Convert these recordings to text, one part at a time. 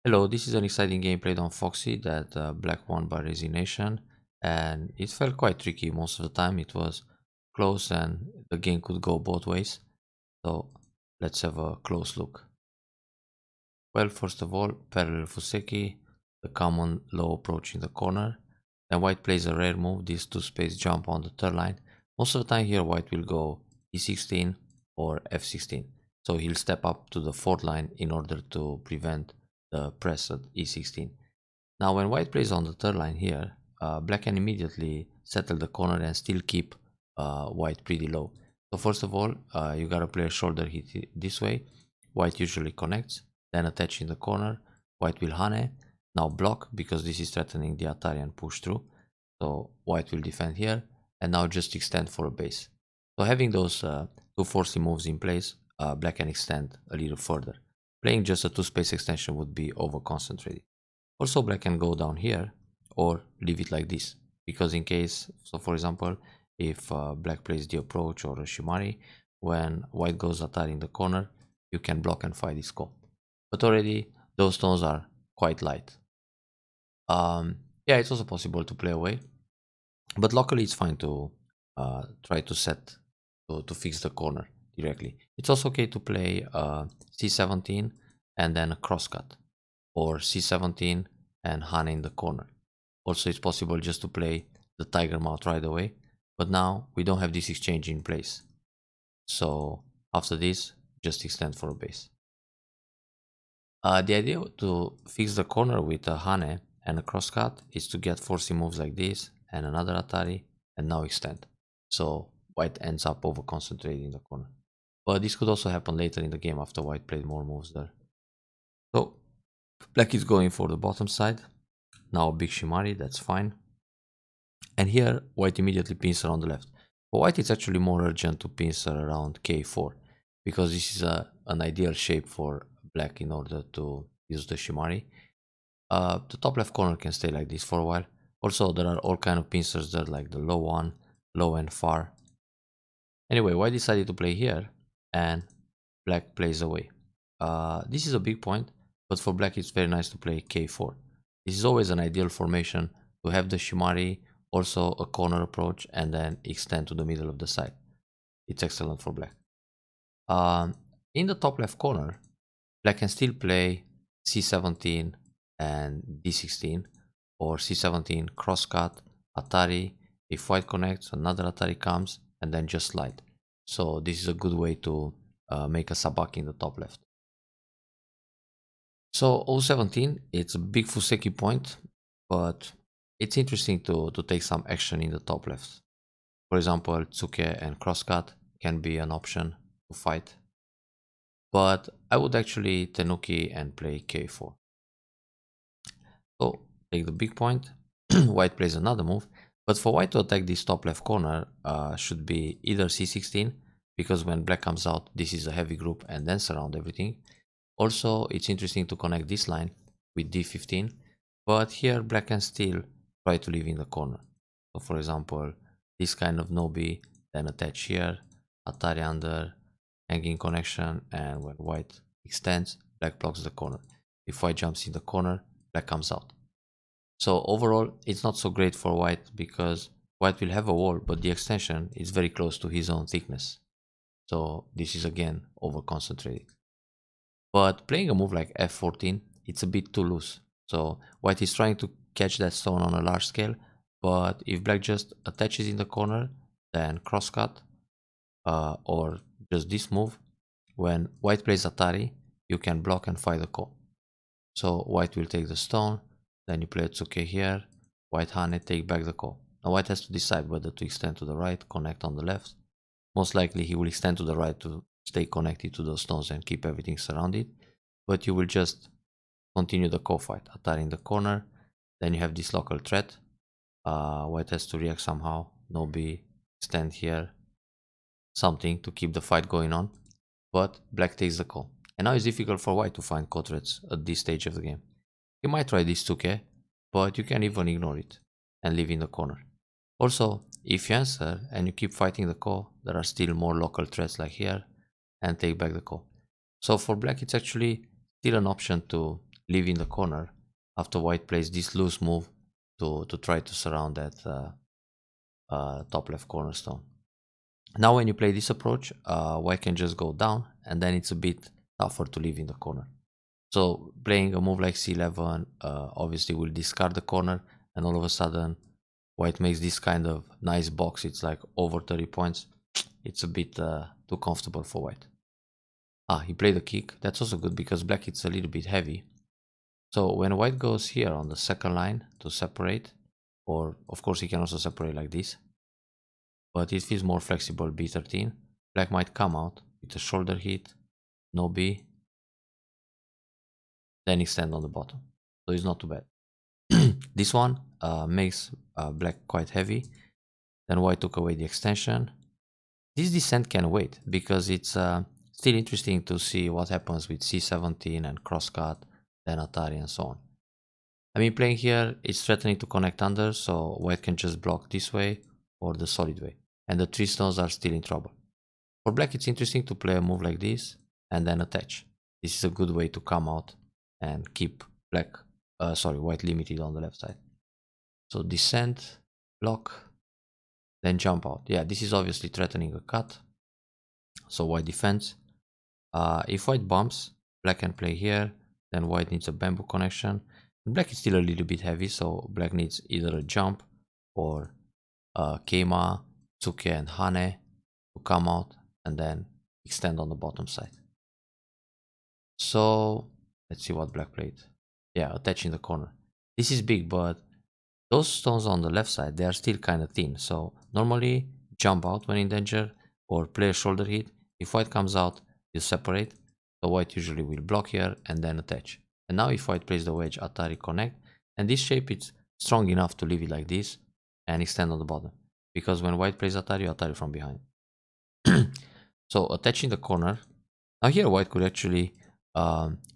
Hello, this is an exciting game played on Foxxy that Black won by resignation, and it felt quite tricky most of the time. It was close and the game could go both ways. So let's have a close look. Well, first of all, parallel Fuseki, the common low approach in the corner. Then white plays a rare move, this two space jump on the third line. Most of the time here white will go e16 or f16. So he'll step up to the fourth line in order to prevent the press at e16. Now when white plays on the third line here, black can immediately settle the corner and still keep white pretty low. So first of all, you gotta play a shoulder hit this way. White usually connects, then attach in the corner. White will hane, now block because this is threatening the Atari and push through. So white will defend here and now just extend for a base. So having those two forcing moves in place, black can extend a little further. Playing just a two space extension would be over concentrated. Also black can go down here or leave it like this, because in case, so for example, if black plays the approach or a shimari, when white goes Atari in the corner, you can block and fight this call. But already those stones are quite light. Yeah, it's also possible to play away, but locally it's fine to try to set to fix the corner directly. It's also okay to play c17 and then a crosscut, or c17 and hane in the corner. Also, it's possible just to play the tiger mouth right away, but now we don't have this exchange in place. So after this, just extend for a base. The idea to fix the corner with a hane and a crosscut is to get forcing moves like this and another Atari and now extend. So white ends up over concentrating the corner. But this could also happen later in the game after white played more moves there. So black is going for the bottom side. Now a big shimari, that's fine. And here white immediately pincer on the left. For white it's actually more urgent to pincer around k4, because this is an ideal shape for black in order to use the shimari. The top left corner can stay like this for a while. Also there are all kind of pincers there, like the low one, low and far. Anyway, white decided to play here and black plays away. This is a big point, but for black it's very nice to play k4. This is always an ideal formation to have the shimari, also a corner approach, and then extend to the middle of the side. It's excellent for black. In the top left corner, black can still play c17 and d16, or c17 crosscut, Atari. If white connects, another Atari comes, and then just slide. So this is a good way to make a sabaki in the top left. So 017, it's a big Fuseki point, but it's interesting to take some action in the top left. For example, Tsuke and crosscut can be an option to fight. But I would actually Tenuki and play k4. So take the big point, white plays another move, but for white to attack this top left corner should be either c16, because when black comes out, this is a heavy group, and then surround everything. Also, it's interesting to connect this line with d15, but here black can still try to leave in the corner. So for example, this kind of nobi, then attach here, Atari under, hanging connection, and when white extends, black blocks the corner. If white jumps in the corner, black comes out. So overall, it's not so great for white, because white will have a wall, but the extension is very close to his own thickness. So this is again over concentrated. But playing a move like f14, it's a bit too loose. So white is trying to catch that stone on a large scale, but if black just attaches in the corner, then crosscut, or just this move, when white plays Atari, you can block and fight the call. So white will take the stone, then you play Tsuke here, white hane, take back the call. Now white has to decide whether to extend to the right, connect on the left. Most likely he will extend to the right to stay connected to those stones and keep everything surrounded. But you will just continue the co-fight. Atari in the corner, then you have this local threat. White has to react somehow. Nobi, extend here, something to keep the fight going on. But black takes the call. And now it's difficult for white to find co-threats at this stage of the game. You might try this 2k, but you can even ignore it and leave in the corner. Also, if you answer and you keep fighting the call, there are still more local threats like here, and take back the call. So for black, it's actually still an option to leaving the corner after white plays this loose move to try to surround that top left corner stone. Now when you play this approach, white can just go down, and then it's a bit tougher to leave in the corner. So playing a move like c11 obviously will discard the corner, and all of a sudden white makes this kind of nice box. It's like over 30 points. It's a bit too comfortable for white. He played a kick. That's also good because black it's a little bit heavy. So when white goes here on the second line to separate, or of course he can also separate like this, but it feels more flexible b13. Black might come out with a shoulder hit, no b, then extend on the bottom. So it's not too bad. This one makes black quite heavy. Then white took away the extension. This descent can wait because it's still interesting to see what happens with c17 and crosscut, then Atari and so on. I mean, playing here, it's threatening to connect under, so white can just block this way or the solid way, and the 3 stones are still in trouble. For black, it's interesting to play a move like this and then attach. This is a good way to come out and keep white limited on the left side. So descent, block, then jump out. Yeah, this is obviously threatening a cut, so white defends. If white bumps, black can play here, then white needs a bamboo connection. Black is still a little bit heavy, so black needs either a jump or Keima, Tsuke and Hane to come out and then extend on the bottom side. So let's see what black played. Yeah, attaching the corner. This is big, but those stones on the left side, they are still kind of thin. So normally jump out when in danger or play a shoulder hit. If white comes out, you separate. So white usually will block here and then attach. And now if white plays the wedge, Atari connect. And this shape is strong enough to leave it like this and extend on the bottom. Because when white plays Atari, Atari from behind. So attaching the corner. Now here white could actually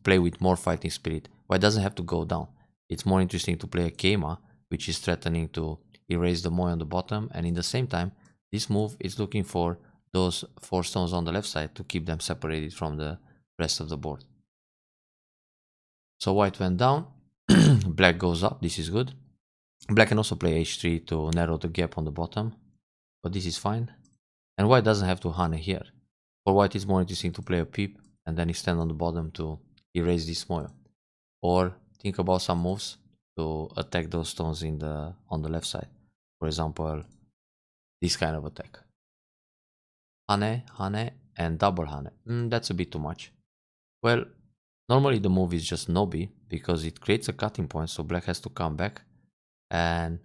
play with more fighting spirit. White doesn't have to go down. It's more interesting to play a Keima, which is threatening to erase the Moy on the bottom. And in the same time, this move is looking for those 4 stones on the left side to keep them separated from the rest of the board. So white went down, black goes up, this is good. Black can also play h3 to narrow the gap on the bottom, but this is fine. And white doesn't have to Hane here. For white it's more interesting to play a peep and then extend on the bottom to erase this Moyo. Or think about some moves to attack those stones on the left side. For example, this kind of attack. Hane, Hane, and double Hane. That's a bit too much. Well, normally the move is just Nobi because it creates a cutting point, so black has to come back. And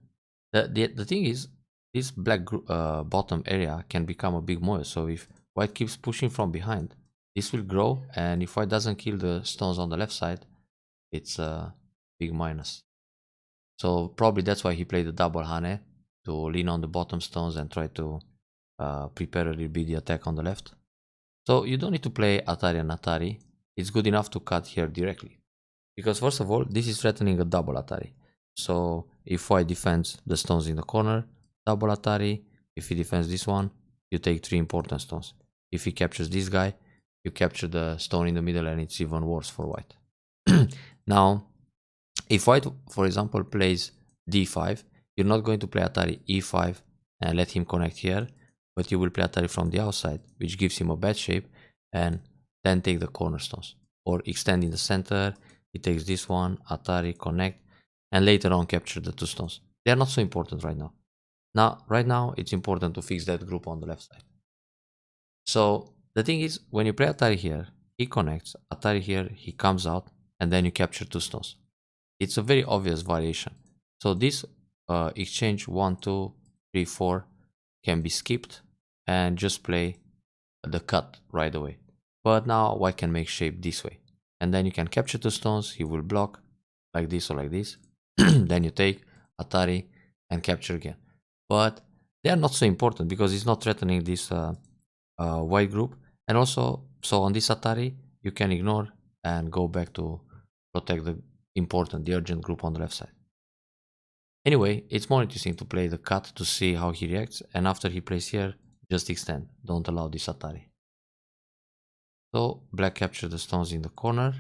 the thing is, this black bottom area can become a big Moyo. So if white keeps pushing from behind, this will grow. And if white doesn't kill the stones on the left side, it's a big minus. So probably that's why he played the double Hane to lean on the bottom stones and try to prepare a little bit the attack on the left. So you don't need to play Atari and Atari. It's good enough to cut here directly. Because first of all, this is threatening a double Atari. So if white defends the stones in the corner, double Atari. If he defends this one, you take 3 important stones. If he captures this guy, you capture the stone in the middle and it's even worse for white. Now, if white, for example, plays d5, you're not going to play Atari e5 and let him connect here, but you will play Atari from the outside, which gives him a bad shape, and then take the cornerstones. Or extend in the center, he takes this one, Atari, connect, and later on capture the 2 stones. They are not so important right now. Right now, it's important to fix that group on the left side. So the thing is, when you play Atari here, he connects, Atari here, he comes out, and then you capture 2 stones. It's a very obvious variation. So this exchange 1, 2, 3, 4 can be skipped and just play the cut right away. But now white can make shape this way. And then you can capture 2 stones, he will block like this or like this. Then you take Atari and capture again. But they are not so important because it's not threatening this white group. And also, so on this Atari, you can ignore and go back to protect the urgent group on the left side. Anyway, it's more interesting to play the cut to see how he reacts, and after he plays here, just extend, don't allow this Atari. So black captured the stones in the corner,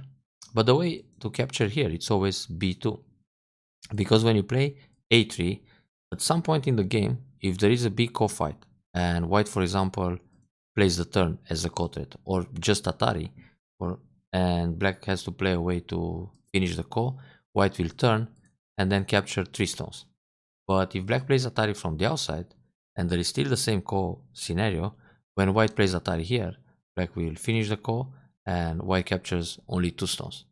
but the way to capture here, it's always b2. Because when you play a3, at some point in the game, if there is a big co-fight, and white, for example, plays the turn as a co-threat, or just Atari, and black has to play a way to finish the co, white will turn and then capture 3 stones. But if black plays Atari from the outside, and there is still the same co scenario, when white plays Atari here, black will finish the co, and white captures only 2 stones.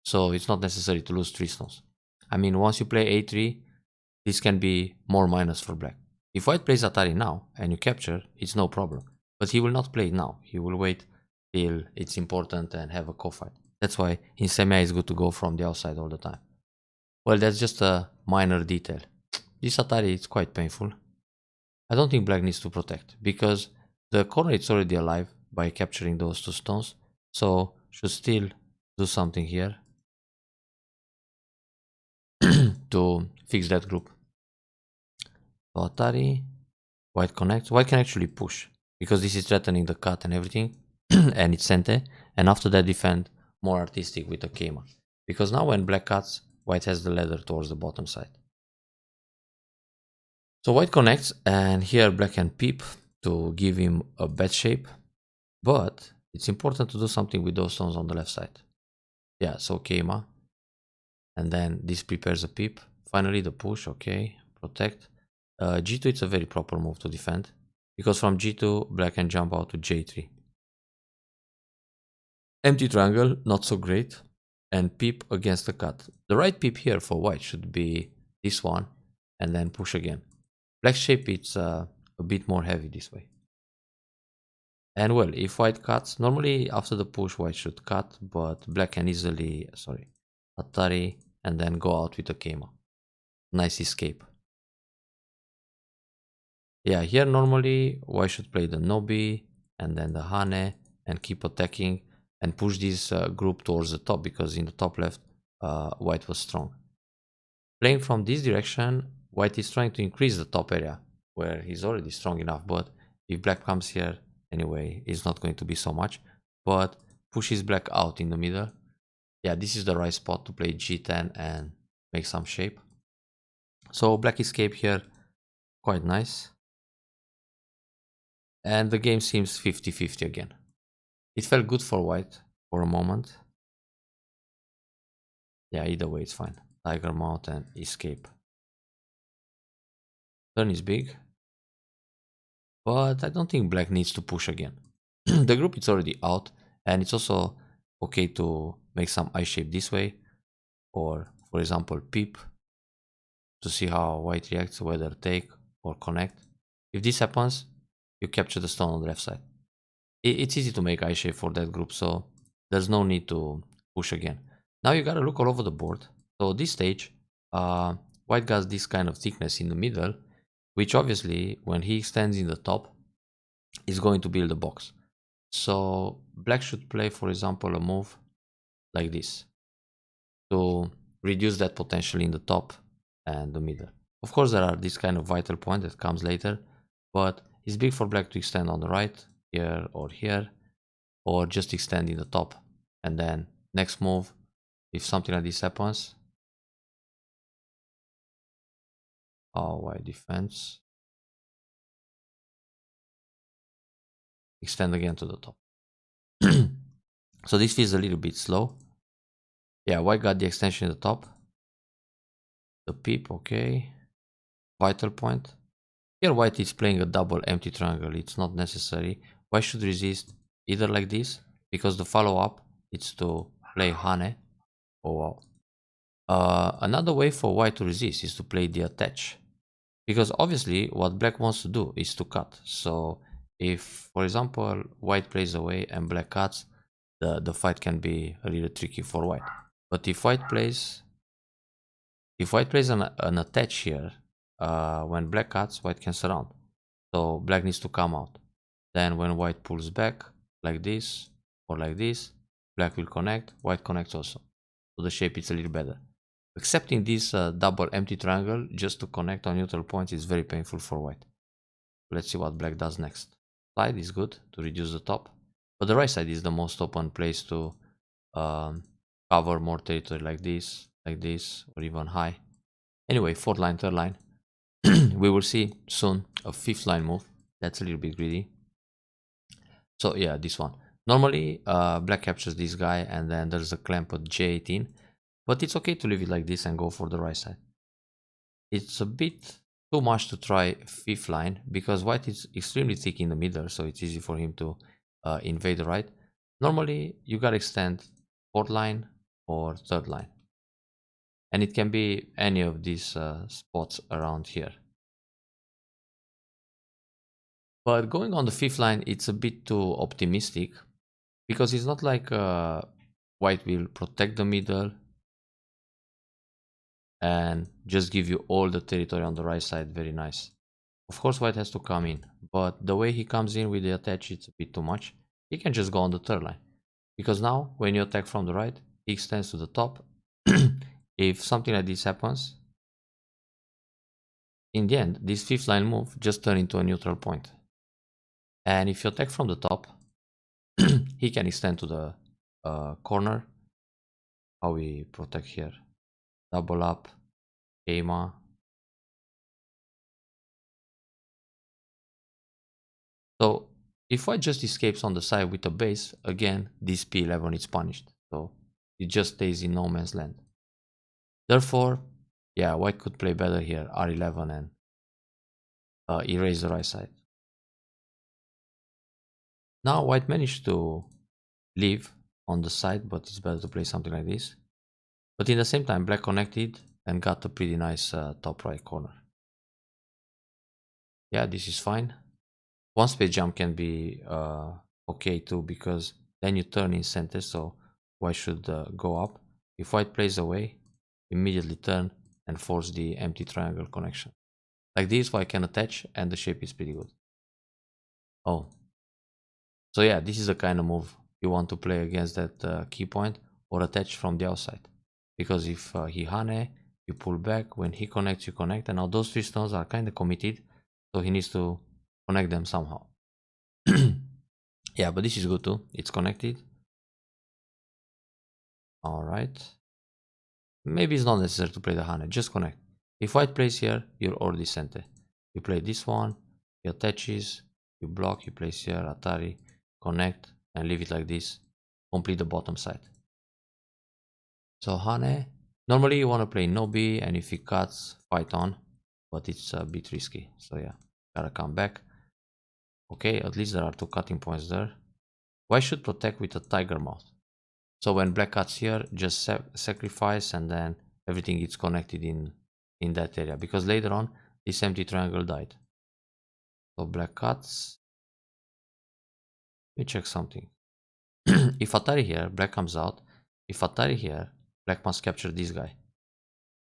So it's not necessary to lose 3 stones. I mean, once you play a3, this can be more minus for black. If white plays Atari now, and you capture, it's no problem. But he will not play it now. He will wait till it's important and have a co-fight. That's why in semi it's good to go from the outside all the time. Well, that's just a minor detail. This Atari is quite painful. I don't think black needs to protect, because the corner is already alive by capturing those 2 stones, so should still do something here to fix that group. So Atari, white connects. White can actually push, because this is threatening the cut and everything, and it's Sente, and after that defend more artistic with a Keima. Because now when black cuts, white has the ladder towards the bottom side. So white connects, and here black can peep to give him a bad shape, but it's important to do something with those stones on the left side. Yeah, so Keima, and then this prepares a peep. Finally the push, okay, protect. G2, it's a very proper move to defend, because from G2 black can jump out to J3. Empty triangle, not so great, and peep against the cut. The right peep here for white should be this one, and then push again. Black shape, it's a bit more heavy this way. And well, if white cuts, normally after the push white should cut, but black can easily, Atari, and then go out with a Keima. Nice escape. Yeah, here normally white should play the Nobi, and then the Hane, and keep attacking, and push this group towards the top, because in the top left, white was strong. Playing from this direction, white is trying to increase the top area, where he's already strong enough, but if black comes here, anyway, it's not going to be so much, but pushes black out in the middle. Yeah, this is the right spot to play G10 and make some shape. So black escape here, quite nice. And the game seems 50-50 again. It felt good for white for a moment. Yeah, either way it's fine. Tiger mount and escape. Turn is big, but I don't think black needs to push again. The group is already out, and it's also okay to make some I shape this way, or for example peep, to see how white reacts, whether take or connect. If this happens, you capture the stone on the left side. It's easy to make I shape for that group, so there's no need to push again. Now you gotta look all over the board. So this stage, white got this kind of thickness in the middle, which obviously when he extends in the top is going to build a box. So black should play, for example, a move like this to reduce that potential in the top and the middle. Of course, there are this kind of vital point that comes later, but it's big for black to extend on the right, here, or just extend in the top. And then next move, if something like this happens, white defense, extend again to the top. So this feels a little bit slow. Yeah, white got the extension in the top. The peep, okay. Vital point. Here white is playing a double empty triangle. It's not necessary. White should resist either like this, because the follow-up is to play Hane. Oh wow. Another way for white to resist is to play the attach. Because obviously what black wants to do is to cut. So if, for example, white plays away and black cuts, the fight can be a little tricky for white. But if white plays an attach here, when black cuts, white can surround. So black needs to come out. Then when white pulls back like this or like this, black will connect, white connects also. So the shape is a little better. Accepting this double empty triangle just to connect on neutral points is very painful for white. Let's see what black does next. Slide is good to reduce the top, but the right side is the most open place to cover more territory like this, or even high. Anyway, fourth line, third line. We will see soon a fifth line move. That's a little bit greedy. So yeah, this one. Normally, black captures this guy, and then there's a clamp at J18. But it's okay to leave it like this and go for the right side. It's a bit too much to try fifth line because white is extremely thick in the middle, so it's easy for him to invade the right. Normally, you gotta extend fourth line or third line, and it can be any of these spots around here. But going on the fifth line, it's a bit too optimistic because it's not like white will protect the middle and just give you all the territory on the right side. Very nice. Of course, white has to come in, but the way he comes in with the attach, it's a bit too much. He can just go on the third line, because now when you attack from the right, he extends to the top. If something like this happens, in the end, this fifth line move just turn into a neutral point. And if you attack from the top, he can extend to the corner. How we protect here? Double up, Ema. So if white just escapes on the side with a base, again, this P11 is punished. So it just stays in no man's land. Therefore, yeah, white could play better here, R11, and erase the right side. Now white managed to leave on the side, but it's better to play something like this. But in the same time, black connected and got a pretty nice top right corner. Yeah, this is fine. One space jump can be okay too, because then you turn in center, so white should go up. If white plays away, immediately turn and force the empty triangle connection. Like this, white can attach and the shape is pretty good. Oh, so yeah, this is the kind of move you want to play against that key point or attach from the outside. Because if he hane, you pull back, when he connects, you connect, and now those three stones are kind of committed, so he needs to connect them somehow. Yeah, but this is good too. It's connected. All right. Maybe it's not necessary to play the hane. Just connect. If white plays here, you're already center. You play this one. He attaches. You block. You place here. Atari. Connect and leave it like this. Complete the bottom side. So hane. Normally you want to play no B, and if he cuts, fight on. But it's a bit risky. So yeah, gotta come back. Okay, at least there are two cutting points there. White should protect with a tiger mouth. So when black cuts here, just sacrifice, and then everything gets connected in that area, because later on this empty triangle died. So black cuts. Let me check something. If Atari here, black comes out. If Atari here, black must capture this guy.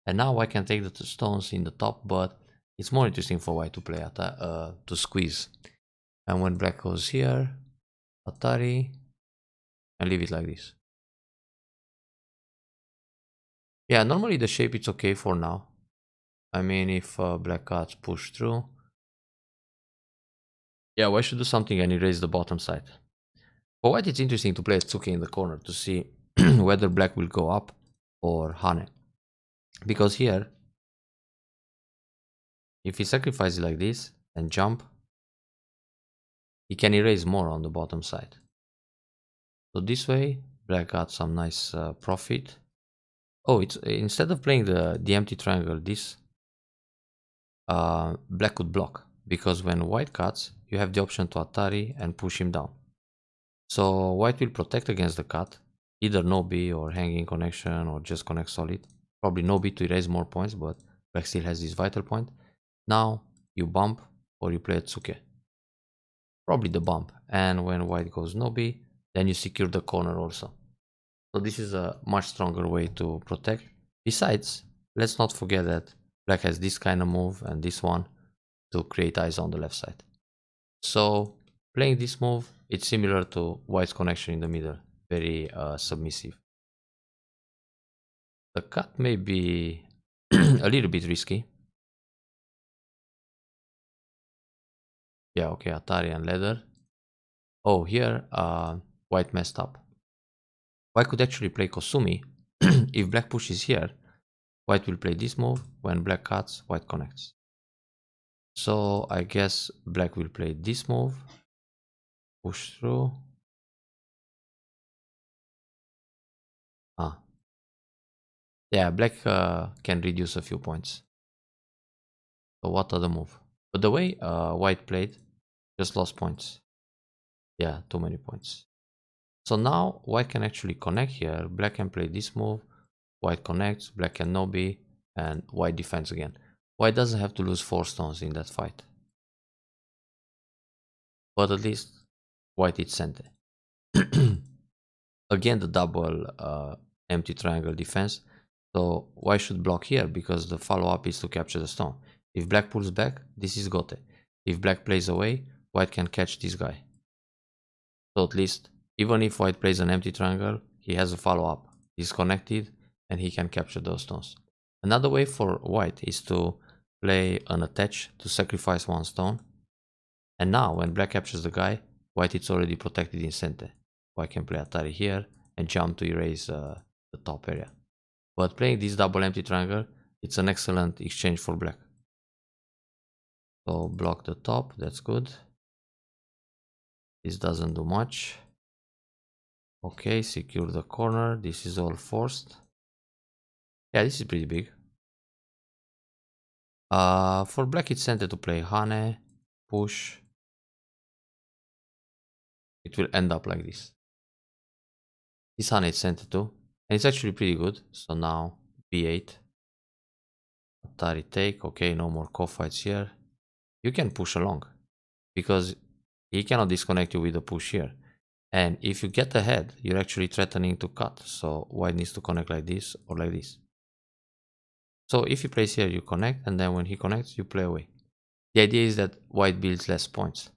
And now I can take the two stones in the top, but it's more interesting for white to play to squeeze. And when black goes here, Atari, and leave it like this. Yeah, normally the shape it's okay for now. I mean, if black cuts push through. Yeah, why should do something and erase the bottom side? For white, it's interesting to play Tsuke in the corner to see whether black will go up or hane. Because here, if he sacrifices like this and jump, he can erase more on the bottom side. So this way, black got some nice profit. Oh, it's instead of playing the empty triangle, this black could block, because when white cuts, you have the option to Atari and push him down. So white will protect against the cut, either no B or hanging connection or just connect solid. Probably no B to erase more points, but black still has this vital point. Now you bump or you play a Tsuke. Probably the bump. And when white goes no B, then you secure the corner also. So this is a much stronger way to protect. Besides, let's not forget that black has this kind of move and this one to create eyes on the left side. So playing this move, it's similar to white's connection in the middle, very submissive. The cut may be a little bit risky. Yeah, okay, Atari and leather. Oh, here white messed up. White could actually play Kosumi If black pushes here, white will play this move. When black cuts, white connects. So I guess black will play this move, push through. Ah, yeah, black can reduce a few points. So what other move? But the way white played, just lost points. Yeah, too many points. So now white can actually connect here. Black can play this move. White connects, black can no B, and white defends again. White doesn't have to lose 4 stones in that fight. But at least white is center. Again, the double empty triangle defense. So white should block here because the follow-up is to capture the stone. If black pulls back, this is gote. If black plays away, white can catch this guy. So at least, even if white plays an empty triangle, he has a follow-up. He's connected and he can capture those stones. Another way for white is to play an attach to sacrifice 1 stone. And now when black captures the guy, white is already protected in center. White can play Atari here and jump to erase the top area. But playing this double empty triangle, it's an excellent exchange for black. So block the top, that's good. This doesn't do much. Okay, secure the corner. This is all forced. Yeah, this is pretty big. For black, it's center to play Hane, push. It will end up like this. This Hane is center too, and it's actually pretty good. So now B8, Atari take. Okay, no more co-fights here. You can push along because he cannot disconnect you with the push here. And if you get ahead, you're actually threatening to cut. So white needs to connect like this or like this. So if he plays here, you connect, and then when he connects, you play away. The idea is that white builds less points.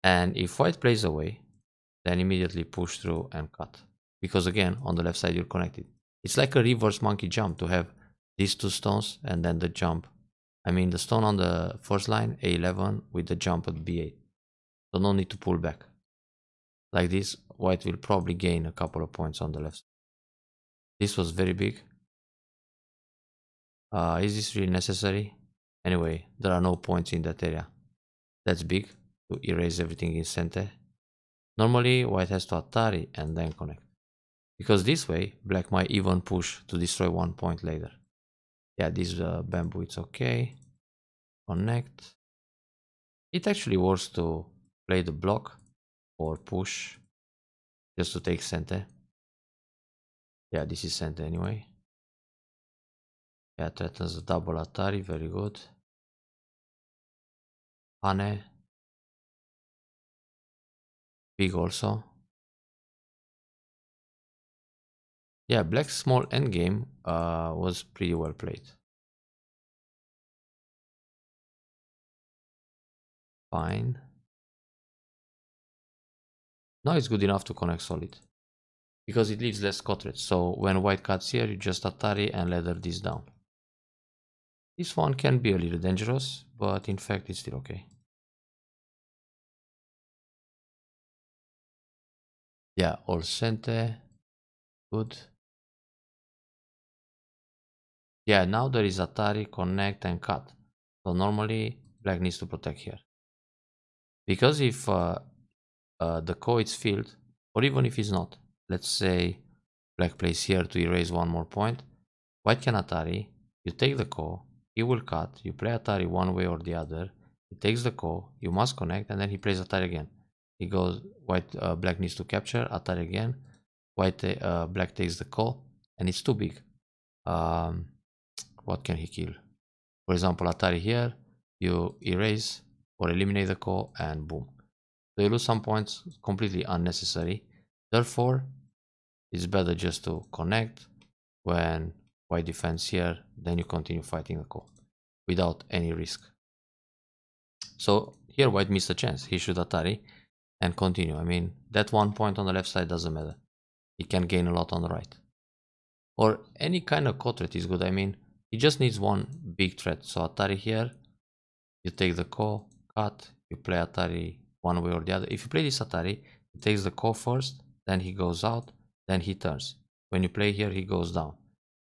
And if white plays away, then immediately push through and cut. Because again, on the left side, you're connected. It's like a reverse monkey jump to have these 2 stones and then the jump. I mean, the stone on the first line, A11, with the jump at B8. So no need to pull back. Like this, white will probably gain a couple of points on the left. This was very big. Is this really necessary? Anyway, there are no points in that area. That's big to erase everything in center. Normally, white has to Atari and then connect. Because this way, black might even push to destroy 1 point later. Yeah, this bamboo, it's okay. Connect. It actually works to play the block or push just to take center. Yeah, this is center anyway. Yeah, threatens the double Atari, very good. Hane. Big also. Yeah, black's small endgame was pretty well played. Fine. Now it's good enough to connect solid. Because it leaves less coverage. So when white cuts here, you just Atari and ladder this down. This one can be a little dangerous, but in fact it's still okay. Yeah, all center. Good. Yeah, now there is Atari, connect and cut. So normally black needs to protect here. Because if the core is filled, or even if it's not, let's say black plays here to erase 1 more point, white can Atari, you take the core, he will cut, you play Atari one way or the other, he takes the core, you must connect, and then he plays Atari again. He goes, black needs to capture, Atari again, black takes the core, and it's too big. What can he kill? For example, Atari here, you erase or eliminate the core, and boom. So you lose some points, completely unnecessary. Therefore, it's better just to connect. When white defends here, then you continue fighting the core without any risk. So here white missed a chance. He should Atari and continue. I mean, that 1 point on the left side doesn't matter. He can gain a lot on the right. Or any kind of core threat is good. I mean, he just needs one big threat. So Atari here, you take the core, cut, you play Atari one way or the other. If you play this Atari, he takes the core first, then he goes out, then he turns. When you play here, he goes down.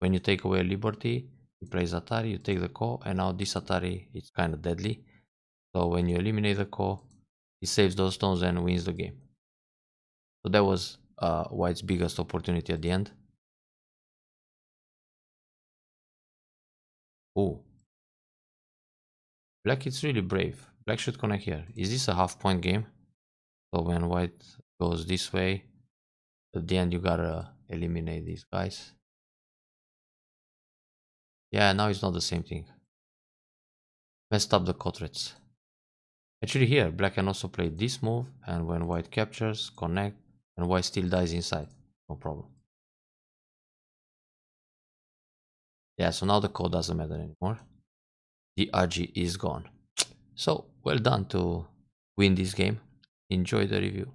When you take away liberty, he plays Atari, you take the core, and now this Atari is kind of deadly. So when you eliminate the core, he saves those stones and wins the game. So that was White's biggest opportunity at the end. Oh, Black is really brave. Black should connect here. Is this a half-point game? So when White goes this way, at the end you gotta eliminate these guys. Yeah, now it's not the same thing. Messed up the Cotrets. Actually here, Black can also play this move, and when White captures, connect, and White still dies inside. No problem. Yeah, so now the code doesn't matter anymore. The RG is gone. So, well done to win this game. Enjoy the review.